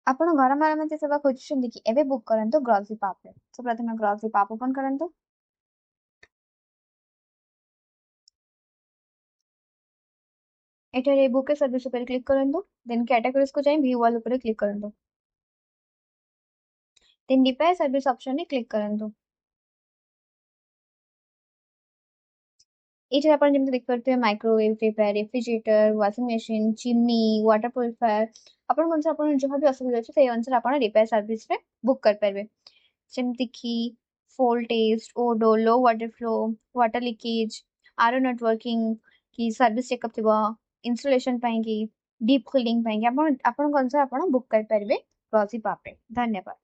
ଆପଣ ଘର ମରାମତି ସେବା ଖୋଜୁଛନ୍ତି କି? ଏବେ ବୁକ୍ କରନ୍ତୁ ଗ୍ରୋସରୀ ପାପରେ। ତ ପ୍ରଥମେ ଗ୍ରୋସରୀ ପାପ୍ ଓପନ୍ କରନ୍ତୁ। ଏଠାରେ ବୁକେ ସର୍ଭିସ ଉପରେ କ୍ଲିକ୍ କରନ୍ତୁ। ଦେନ୍ କ୍ୟାଟାଗୋରିଜକୁ ଯାଇ ଭ୍ୟୁ ଅଲ୍ ଉପରେ କ୍ଲିକ୍ କରନ୍ତୁ। ଦେନ୍ ରିପେୟାର ସର୍ଭିସ ଅପସନରେ କ୍ଲିକ୍ କରନ୍ତୁ। ଏଇଠାରେ ଆପଣ ଯେମିତି ଦେଖିପାରୁଥିବେ microwave repair, refrigerator, washing machine, ଚିମ୍ନି, water purifier, ଆପଣଙ୍କ ଅନୁସାରେ ଆପଣଙ୍କର ଯାହା ବି ଅସୁବିଧା ଅଛି ସେଇ ଅନୁସାରେ ଆପଣ ରିପେୟାର ସର୍ଭିସରେ ବୁକ୍ କରିପାରିବେ। ଯେମିତିକି ଫୋଲ୍ ଟେଷ୍ଟ, ଓଡୋ, ଲୋ ୱାଟର ଫ୍ଲୋ, ୱାଟର ଲିକେଜ, ଆର ନେଟୱାର୍କିଂ କି ସର୍ଭିସ ଚେକଅପ୍ ଥିବ, ଇନଷ୍ଟଲେସନ ପାଇଁକି, ଡିପ୍ କୁଲିଂ ପାଇଁକି ଆପଣଙ୍କ ଅନୁସାରେ ଆପଣ ବୁକ୍ କରିପାରିବେ ଗ୍ରୋସରୀ ପାପରେ। ଧନ୍ୟବାଦ।